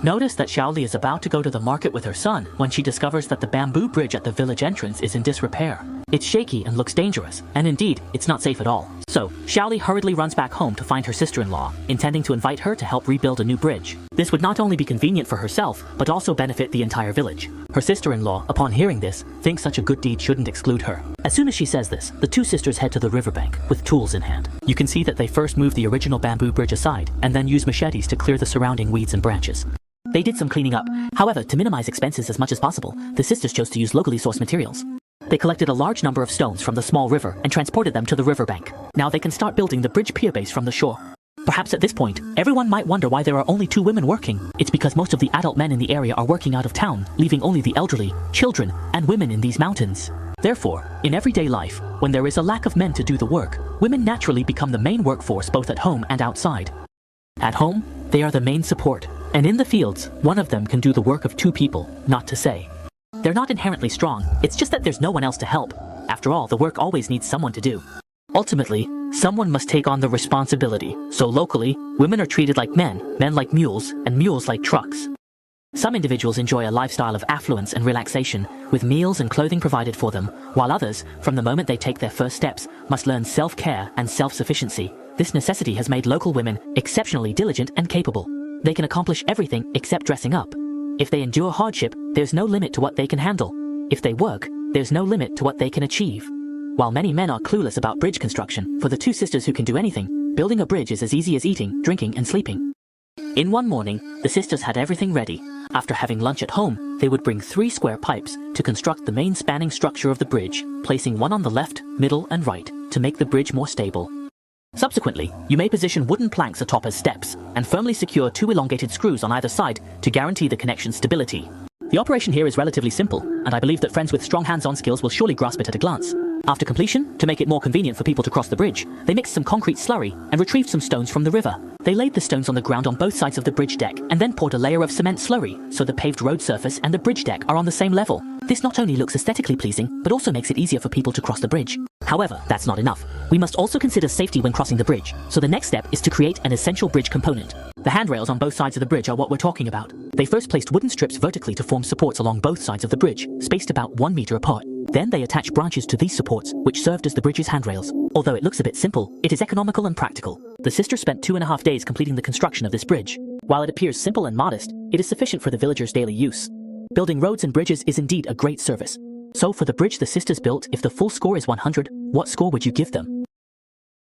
Notice that Xiaoli is about to go to the market with her son when she discovers that the bamboo bridge at the village entrance is in disrepair. It's shaky and looks dangerous, and indeed, it's not safe at all. So, Xiaoli hurriedly runs back home to find her sister-in-law, intending to invite her to help rebuild a new bridge. This would not only be convenient for herself, but also benefit the entire village. Her sister-in-law, upon hearing this, thinks such a good deed shouldn't exclude her. As soon as she says this, the two sisters head to the riverbank, with tools in hand. You can see that they first move the original bamboo bridge aside, and then use machetes to clear the surrounding weeds and branches. They did some cleaning up. However, to minimize expenses as much as possible, the sisters chose to use locally sourced materials. They collected a large number of stones from the small river and transported them to the riverbank. Now they can start building the bridge pier base from the shore. Perhaps at this point, everyone might wonder why there are only 2 women working. It's because most of the adult men in the area are working out of town, leaving only the elderly, children, and women in these mountains. Therefore, in everyday life, when there is a lack of men to do the work, women naturally become the main workforce both at home and outside. At home, they are the main support. And in the fields, one of them can do the work of 2 people, not to say. They're not inherently strong, it's just that there's no one else to help. After all, the work always needs someone to do. Ultimately, someone must take on the responsibility, so locally, women are treated like men like mules, and mules like trucks. Some individuals enjoy a lifestyle of affluence and relaxation, with meals and clothing provided for them, while others, from the moment they take their first steps, must learn self-care and self-sufficiency. This necessity has made local women exceptionally diligent and capable. They can accomplish everything except dressing up. If they endure hardship, there's no limit to what they can handle. If they work, there's no limit to what they can achieve. While many men are clueless about bridge construction, for the 2 sisters who can do anything, building a bridge is as easy as eating, drinking, and sleeping. In one morning, the sisters had everything ready. After having lunch at home, they would bring 3 square pipes to construct the main spanning structure of the bridge, placing one on the left, middle, and right to make the bridge more stable. Subsequently, you may position wooden planks atop as steps and firmly secure 2 elongated screws on either side to guarantee the connection's stability. The operation here is relatively simple, and I believe that friends with strong hands-on skills will surely grasp it at a glance. After completion, to make it more convenient for people to cross the bridge, they mixed some concrete slurry and retrieved some stones from the river. They laid the stones on the ground on both sides of the bridge deck and then poured a layer of cement slurry so the paved road surface and the bridge deck are on the same level. This not only looks aesthetically pleasing, but also makes it easier for people to cross the bridge. However, that's not enough. We must also consider safety when crossing the bridge, so the next step is to create an essential bridge component. The handrails on both sides of the bridge are what we're talking about. They first placed wooden strips vertically to form supports along both sides of the bridge, spaced about 1 meter apart. Then they attached branches to these supports, which served as the bridge's handrails. Although it looks a bit simple, it is economical and practical. The sisters spent 2.5 days completing the construction of this bridge. While it appears simple and modest, it is sufficient for the villagers' daily use. Building roads and bridges is indeed a great service. So for the bridge the sisters built, if the full score is 100, what score would you give them?